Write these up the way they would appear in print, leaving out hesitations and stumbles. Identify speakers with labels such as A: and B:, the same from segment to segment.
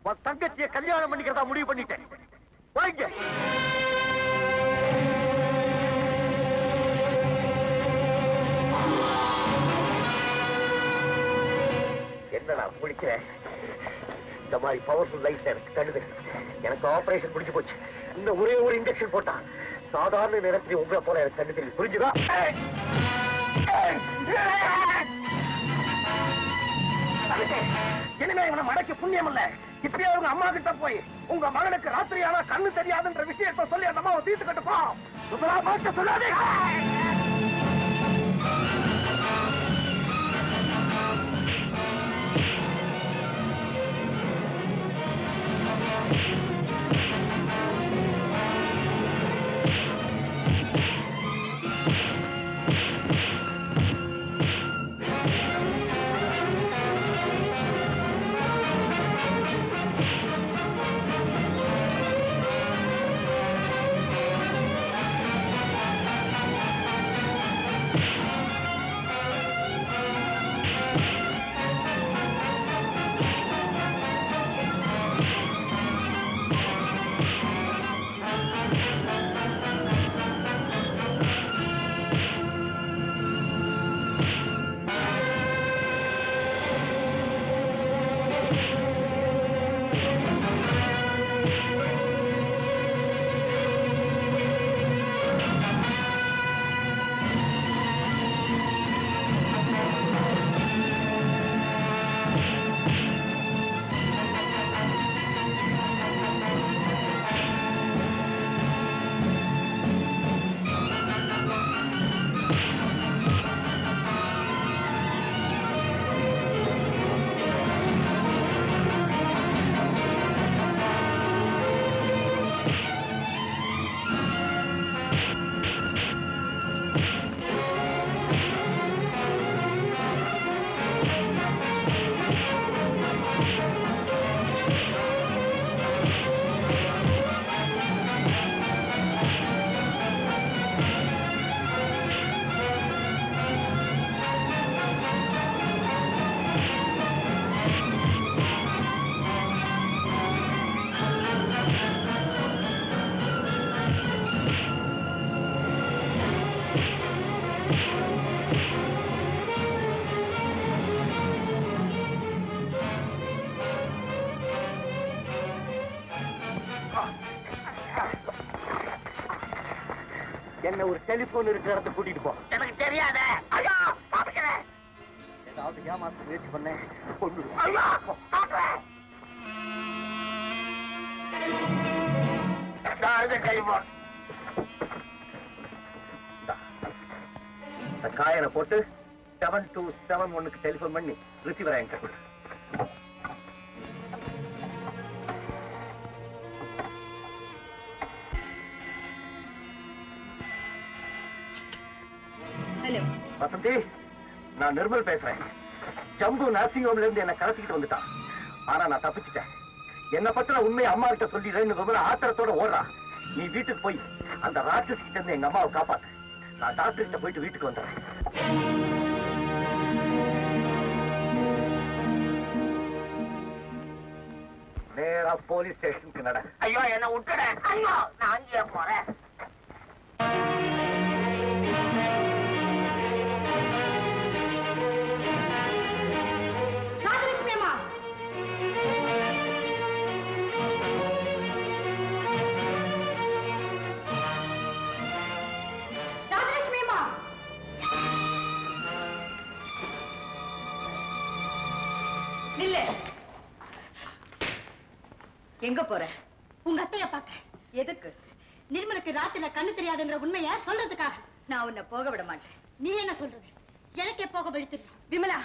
A: உன் தங்கச்சியை கல்யாணம் பண்ணிக்கிறதா முடிவு பண்ணிட்டேன். வாங்க. என்னடா முடிக்கிறேன்? இந்த மாதிரி பவர்ஃபுல் லைட் எனக்கு கண்டுது. எனக்கு ஆபரேஷன் முடிஞ்சு போச்சு. இந்த ஒரே ஒரு இன்ஜெக்ஷன் போட்டா சாதாரண நேரத்தில் உங்களை போல எனக்கு கண்டு தெரியும். புரிஞ்சுதா? இனிமே இவனை மடக்கி புண்ணியம் இல்ல. இப்பயே உங்க அம்மா கிட்ட போய் உங்க மகனுக்கு ராத்திரியானா கண்ணு தெரியாதுன்ற விஷயத்தை சொல்லி அந்த அம்மாவை தீர்த்துக்கிட்டு போ. சொல்லாதே. என்ன ஒரு டெலிபோன் இருக்கிற இடத்தை கூட்டிட்டு போ. எனக்கு தெரியாத. ஏதாவது ஏமாத்த முயற்சி பண்ண காயனை போட்டு 7271 டெலிபோன் பண்ணி ரிசீவர் என்கிட்ட கொடு. வசந்தி, நான் நிர்மல் பேசுறேன். ஜம்பு நர்சிங் ஹோம்ல இருந்து என்ன கடத்திக்கிட்டு வந்துட்டான். ஆனா நான் தப்பிச்சுட்டேன். என்ன பத்தின உண்மையை அம்மா கிட்ட சொல்லிடுறேன்னு விமலா ஆத்திரத்தோட ஓடுறா. நீ வீட்டுக்கு போய் அந்த ராட்சஸ் கிட்ட இருந்து எங்க அம்மாவை காப்பாத்து. நான் டாக்டர் கிட்ட போயிட்டு வீட்டுக்கு வந்துடுறேன். நேரா போலீஸ் ஸ்டேஷனுக்கு நட. ஐயோ என்ன விட்டுட. ஐயோ நான் அங்கேயே போறேன்.
B: எங்க போற? உங்க அத்தைய பாக்க. எதுக்கு? நிர்மலுக்கு ராத்திரில கண்ணு தெரியாதுன்ற உண்மைய சொல்றதுக்காக. நான் உன்னை போக விட மாட்டேன். நீ என்ன சொல்றது? எனக்கே போக விழுத்துறியா? விமலா,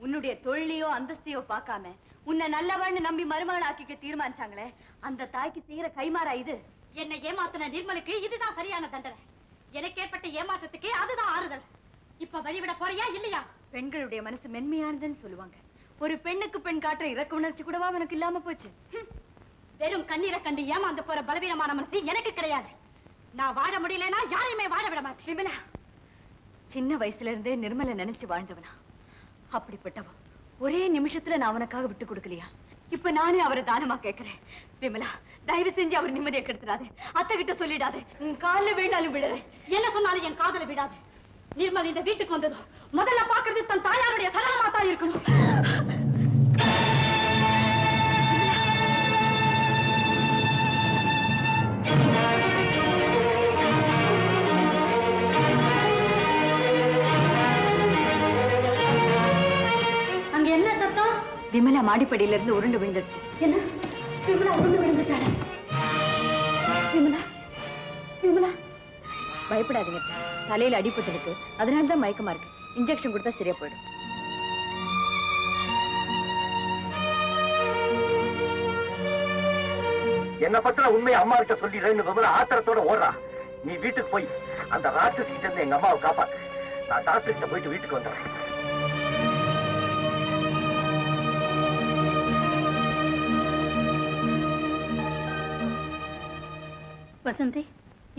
B: உன்னுடைய தொழிலையோ அந்தஸ்தையோ பார்க்காம உன்னை நல்லவன்னு நம்பி மருமகள் ஆக்கிக்க தீர்மானிச்சாங்களே, அந்த தாய்க்கு செய்யற கைமாறா இது? என்னை ஏமாத்தின நிர்மலுக்கு இதுதான் சரியான தண்டனை. எனக்கு ஏற்பட்ட ஏமாற்றத்துக்கு அதுதான் ஆறுதல். இப்ப வழிவிட போறியா இல்லையா? பெண்களுடைய மனசு மென்மையானதுன்னு சொல்லுவாங்க. ஒரு பெண்ணுக்கு பெண் காட்டுற இரக்க உணர்ச்சி கூடவா எனக்கு இல்லாம போச்சு? வெறும் கண்ணீரை கண்டு ஏமாந்து போற பலவீனமான மனசு எனக்கு கிடையாது. நான் வாழ முடியலன்னா யாரையுமே வாழ விட மாட்டேன். விமலா, சின்ன வயசுல இருந்தே நிர்மலை நினைச்சு வாழ்ந்தவனா? அப்படிப்பட்டவன் ஒரே நிமிஷத்துல நான் அவனுக்காக விட்டு கொடுக்கலையா? இப்ப நானே அவரை தானமா கேட்கிறேன். விமலா, தயவு செஞ்சு அவர் நிம்மதியை கெடுத்துடாது. அத்தை கிட்ட சொல்லிடாது. காலில் விழுந்தாலும் விடுறேன். என்ன சொன்னாலும் என் காதல விடாது. நிர்மல் இந்த வீட்டுக்கு வந்ததும் முதல்ல பாக்குறது தன் தாயாருடைய சலனமா தான் இருக்கணும். அங்க என்ன சத்தம்? விமலா மாடிப்படியில இருந்து உருண்டு விழுந்துடுச்சு. என்ன? விமலா உருண்டு விழுந்துட்டாளா? விமலா, விமலா, பயப்படாதீங்க. தலையில அடிபட்டு இருக்கு, அதனாலதான் மயக்கமா இருக்கு. இன்ஜெக்ஷன் கொடுத்தா சரியா போயிடும்.
A: என்ன பத்தின உண்மையை அம்மா கிட்ட சொல்லிடுறேன்னு விமலா ஆத்திரத்தோட ஓடுறா. நீ வீட்டுக்கு போய் அந்த ராட்சஸ் கிட்ட இருந்து எங்க அம்மாவை காப்பாத்து. நான் டாக்டர் கிட்ட போயிட்டு வீட்டுக்கு வந்துடுறேன்.
B: வசந்தி,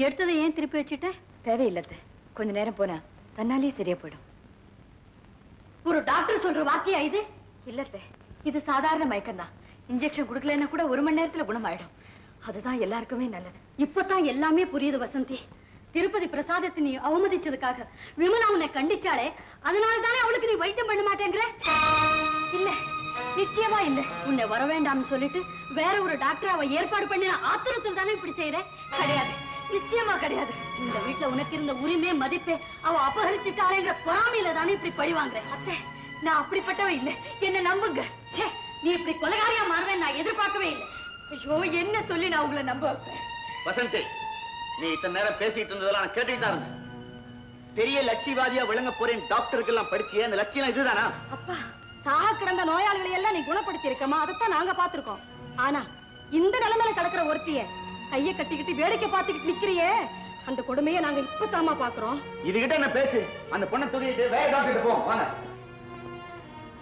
B: எடுத்ததை ஏன் திருப்பி வச்சுட்ட? தேவையில்லத்த, கொஞ்ச நேரம் போனா தன்னாலேயே சரியா போயிடும். ஒரு டாக்டர் சொல்ற வாக்கியா இது? இல்லத்த, இது சாதாரண மயக்கம் தான். இன்ஜெக்ஷன் கொடுக்கலன்னா கூட 1 மணி நேரத்துல குணமாயிடும். அதுதான் எல்லாருக்குமே நல்லது. இப்பதான் எல்லாமே புரியுது வசந்தி. திருப்பதி பிரசாதத்தை நீ அவமதிச்சதுக்காக விமலா உன்னை கண்டிச்சாலே, அதனால தானே அவளுக்கு நீ வைத்தியம் பண்ண மாட்டேங்கிற? இல்ல, நிச்சயமா இல்ல. உன்னை வர வேண்டாம்னு சொல்லிட்டு வேற ஒரு டாக்டர் அவ ஏற்பாடு பண்ணின ஆத்திரத்தில் தானே இப்படி செய்யற? கிடையாது, நிச்சயமா கிடையாது. இந்த வீட்டுல உனக்கு இருந்த உரிமை மதிப்பே அவ அபகரிச்சுட்டாரேங்கிற பொறாமையில தானே இப்படி பழி வாங்குற. அத்தை, நான் அப்படிப்பட்டவ இல்ல, என்ன நம்புங்க. சே, நீ இப்படி கொலைகாரியா மாறுவேன் நான் எதிர்பார்க்கவே இல்லை. ஐயோ, என்ன சொல்லி நான் உங்களை நம்ப வைப்பேன்?
C: வசந்தி, நீ இத்தனை நேரம் பேசிட்டு இருந்ததெல்லாம் நான் கேட்டுட்டு தான் இருந்தேன். பெரிய லட்சியவாதியா விளங்க போறேன் டாக்டருக்கு எல்லாம் படிச்சியே, அந்த லட்சியம் இதுதானா?
B: அப்பா, சாக கிடந்த நோயாளிகளை எல்லாம் நீ குணப்படுத்தி இருக்கமா, அதைத்தான் நாங்க பாத்துருக்கோம். ஆனா இந்த நிலைமையில கிடக்குற ஒருத்திய கைய கட்டிக்கிட்டு வேடிக்கை பார்த்துக்கிட்டு நிக்கிறியே, அந்த கொடுமையை நாங்க இப்பதாமா பாக்குறோம்.
C: இதுகிட்ட என்ன பேச்சு? அந்த பொண்ணை தூக்கிட்டு வேற டாக்டர் போ. வாங்க.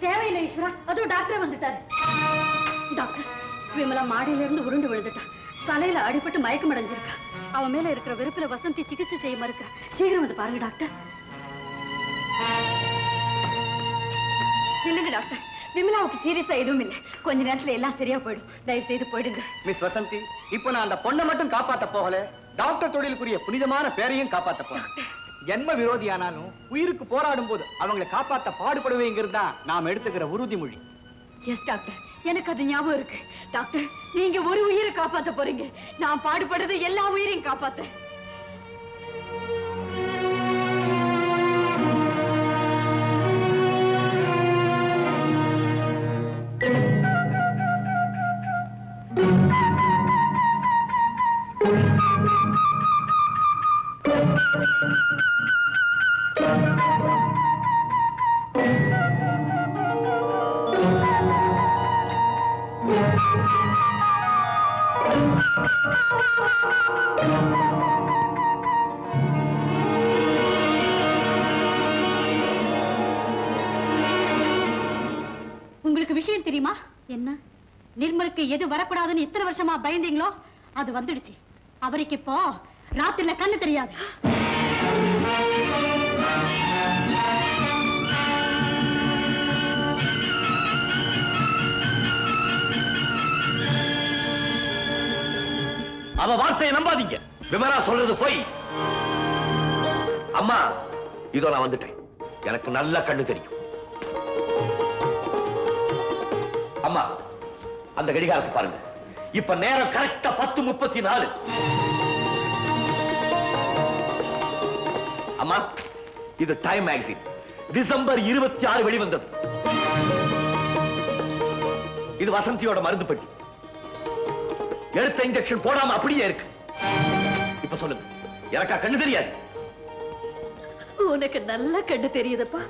B: தேவையில்லை ஈஸ்வரா, அதுவும் டாக்டர் வந்துட்டாரு. டாக்டர், விமலா மாடியில இருந்து உருண்டு விழுந்துட்டா. தலையில அடிபட்டு மயக்கம் அடைஞ்சிருக்கா. அவன் மேல இருக்கிற வெறுப்புல வசந்தி சிகிச்சை செய்ய மறுக்க. சீக்கிரம் வந்து பாருங்க டாக்டர். இல்லைங்க டாக்டர், விமலாவுக்கு சீரியஸா எதுவும் இல்லை. கொஞ்ச நேரத்துல எல்லாம் சரியா போயிடும். தயவு செய்து போயிடுங்க.
C: மிஸ் வசந்தி, இப்ப நான் அந்த பொண்ணை மட்டும் காப்பாத்த போகல, டாக்டர் தொழிலுக்குரிய புனிதமான பேரையும் காப்பாத்த போறேன். ஜன்ம விரோதியானாலும் உயிருக்கு போராடும் போது அவங்களை காப்பாத்த பாடுபடுவேங்கிறது தான் நாம் எடுத்துக்கிற உறுதிமொழி.
B: எஸ் டாக்டர், எனக்கு அது ஞாபகம் இருக்கு. டாக்டர், நீங்க ஒரு உயிரை காப்பாத்த போறீங்க. நான் பாடுபடுறது எல்லா உயிரையும் காப்பாத்த. உங்களுக்கு விஷயம் தெரியுமா? என்ன? நிர்மலுக்கு எது வரக்கூடாதுன்னு இத்தனை வருஷமா பயந்தீங்களோ அது வந்துடுச்சு. அவருக்கு இப்போ ராத்திரில கண்ணு தெரியாது.
A: அவ வார்த்தையை நம்பாதீங்க. விமலா சொல்றது போய். அம்மா, இதோ நான் வந்துட்டேன். எனக்கு நல்ல கண்ணு தெரியும். அம்மா, அந்த கடிகாரத்தை பாருங்க. இப்ப நேரம் கரெக்டா 10:34. அம்மா, இது டைம் மேகசின், டிசம்பர் 26 வெளிவந்தது. இது வசந்தியோட மருந்து பெட்டி. எடுத்த இன்ஜெக்ஷன் போடாம அப்படியே இருக்கு. இப்ப சொல்லுங்க, எனக்கா கண்ணு தெரியாது?
B: உனக்கு நல்ல கண்ணு தெரியுதுப்பா.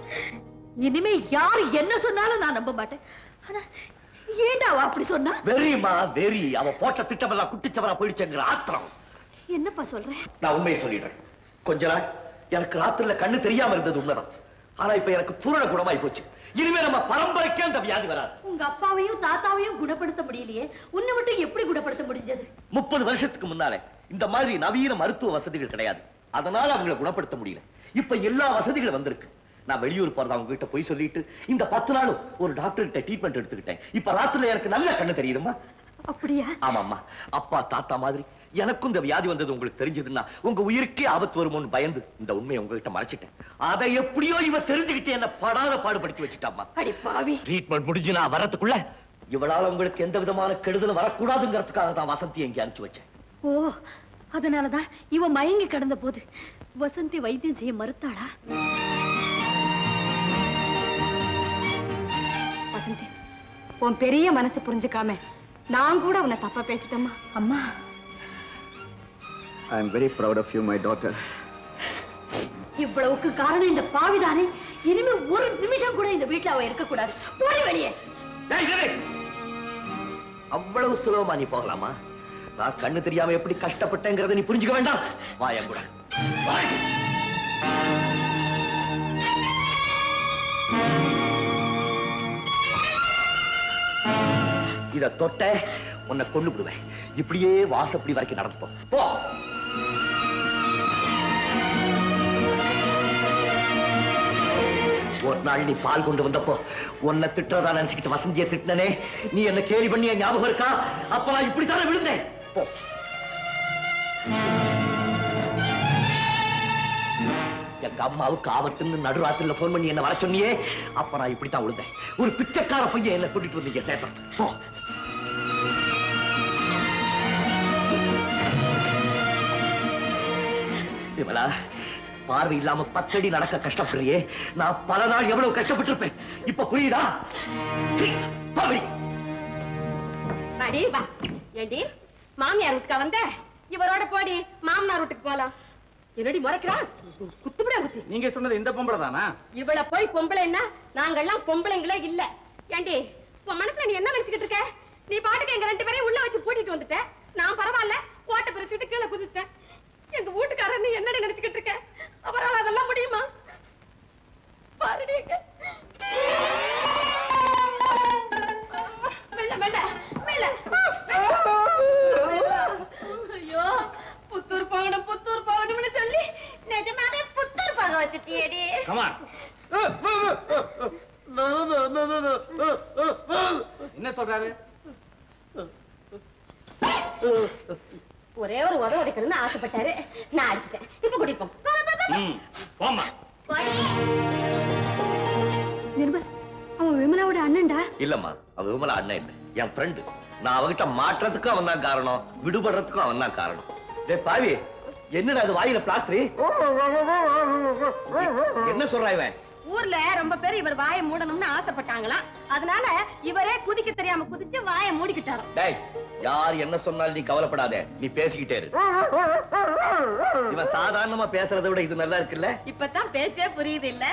B: இனிமே யாரு என்ன சொன்னாலும் நான் நம்ப மாட்டேன். ஆனா ஏண்டா அவ அப்படி சொன்னா?
A: வெறிமா வெறி. அவ போட்ட திட்டமெல்லாம் குட்டிச்சவரா போயிடுச்சுங்கிற ஆத்திரம்.
B: என்னப்பா சொல்ற?
A: நான் உண்மையை சொல்லிடுறேன். கொஞ்ச நாள் எனக்கு ராத்திரில கண்ணு தெரியாம இருந்தது உண்மைதான். ஆனா இப்ப எனக்கு பூரண குணமாய் போச்சு. இனிமே நம்ம பரம்பரைக்கே அந்த வியாதி வராது.
B: உங்க அப்பாவையும் தாத்தாவையும் குணப்படுத்த முடியலையே, உன்னை மட்டும் எப்படி குணப்படுத்த முடிஞ்சது?
A: 30 வருஷத்துக்கு முன்னாலே இந்த மாதிரி நவீன மருத்துவ வசதிகள் கிடையாது. அதனால அவங்களை குணப்படுத்த முடியல. இப்ப எல்லா வசதிகளும் வந்திருக்கு. நான் வெளியூர் போறதா உங்ககிட்ட போய் சொல்லிட்டு இந்த 10 நாளும் ஒரு டாக்டர் கிட்ட ட்ரீட்மெண்ட் எடுத்துக்கிட்டேன். இப்ப ராத்திரில எனக்கு நல்ல கண்ணு தெரியுதுமா.
B: அப்படியா?
A: ஆமாம்மா. அப்பா தாத்தா மாதிரி எனக்கும் இந்த வியாதி வந்தது உங்களுக்கு தெரிஞ்சதுன்னா உங்க உயிருக்கே ஆபத்து வருமோன்னு பயந்து இந்த உண்மையை உங்ககிட்ட மறைச்சிட்டேன். அதை எப்படியோ இவ தெரிஞ்சுக்கிட்டு என்ன படாத பாடுபடுத்தி வச்சுட்டாமா.
B: அடி பாவி.
A: ட்ரீட்மெண்ட் முடிஞ்சு நான் வரதுக்குள்ள இவளால உங்களுக்கு எந்த விதமான கெடுதலும் வரக்கூடாதுங்கிறதுக்காக தான் வசந்தி எங்க அனுப்பிச்சு வச்சேன்.
B: ஓ, அதனாலதான் இவ மயங்கி கிடந்த போது வசந்தி வைத்தியம் செய்ய மறுத்தாளா? வசந்தி, உன் பெரிய மனசு புரிஞ்சுக்காம நான் கூட உன்னை தப்பா பேசிட்டேம்மா. அம்மா,
C: I am very proud of you, my daughter.
B: இவ்வளவுக்கு காரணம் இந்த பாவிதானே. இனிமே ஒரு நிமிஷம் கூட இந்த வீட்டுல அவ இருக்க கூடாது. போடி வெளியே.
A: அவ்வளவு சுலபமா நீ போகலாமா? நான் கண்ணு தெரியாம எப்படி கஷ்டப்பட்டேங்கிறத நீ புரிஞ்சுக்க வேண்டாம். வாயா கூட. இத தொட்ட உன்னை கொண்டு விடுவேன். இப்படியே வாசப்படி வரைக்கும் நடந்து போ. ஒரு நாள் நீ பால் கொண்டு வந்தப்போ உன்னை திட்டுறதா நினைச்சுக்கிட்டு வசந்தியை திட்டினே. நீ என்ன கேலி பண்ணிய ஞாபகம் இருக்கா? அப்ப நான் இப்படித்தானே விழுந்தேன். போ. எங்க அம்மாவுக்கு ஆபத்துன்னு நடுராத்திரில போன் பண்ணி என்ன வர சொன்னியே. அப்ப நான் இப்படித்தான் விழுந்தேன். ஒரு பிச்சைக்கார பையன் என்ன கூட்டிட்டு வந்தீங்க சேர்த்தோம். போ. விமலா, பார்வை இல்லாம 10 அடி நடக்க கஷ்டப்படுறியே. நான் பல நாள் எவ்வளவு கஷ்டப்பட்டு இருப்பேன். இப்ப புரியுதா?
B: ஏண்டி மாமியார் வீட்டுக்கா வந்த? இவரோட போடி மாமனார் வீட்டுக்கு போலாம். என்னடி முறைக்கிறா? குத்துவிட குத்தி.
C: நீங்க சொன்னது இந்த பொம்பளை தானா?
B: இவள போய் பொம்பளைன்னா நாங்கெல்லாம் பொம்பளைங்களே இல்ல. ஏண்டி உன் மனசுல நீ என்ன நினைச்சுக்கிட்டு இருக்க? நீ பாட்டுக்கு எங்க 2 பேரையும் உள்ள வச்சு பூட்டிட்டு வந்துட்ட. நான் பரவாயில்ல, ஓட்ட பிரிச்சுட்டு கீழே குதிச்சிட்டேன். எங்க வீட்டுக்காரர் நீ என்னடி நினைச்சுக்கிட்டு இருக்க? அவரால் அதெல்லாம் முடியுமா? பாருடி. ஐயோ, புத்தூர் போகணும் புத்தூர் போகணும்னு சொல்லி நிஜமாவே புத்தூர் போக வச்சுட்டியேடி.
C: என்ன சொல்றாரு?
B: ஒரே ஒரு உதவி உதைக்கணும்னு ஆசைப்பட்டாரு. நான் அடிச்சிட்டேன். இப்ப கூட்டிட்டு போமா. நிர்மல், அவன் விமலாவோட அண்ணன்டா.
A: இல்லம்மா, அவன் விமலா அண்ணன் இல்ல, என் ஃப்ரெண்டு. நான் அவகிட்ட மாற்றத்துக்கும் அவன் தான் காரணம், விடுபடுறதுக்கும் அவன் தான் காரணம். டேய் பாவி, என்னடா அது வாயில பிளாஸ்டர்? என்ன சொல்றா இவன்?
B: ஊர்ல ரொம்ப பேர் இவர் வாயை மூடணும்னு ஆசைப்பட்டாங்களாம். அதனால இவரே குதிக்க தெரியாம குதிச்சு வாயை மூடிக்கிட்டாராம்.
A: டேய், யார் என்ன சொன்னாலும் நீ கவலைப்படாத, நீ பேசிக்கிட்டே இரு. இவன் சாதாரணமா பேசுறதை விட இது நல்லா இருக்குல்ல?
B: இப்பதான் பேச்சே புரியுது இல்ல?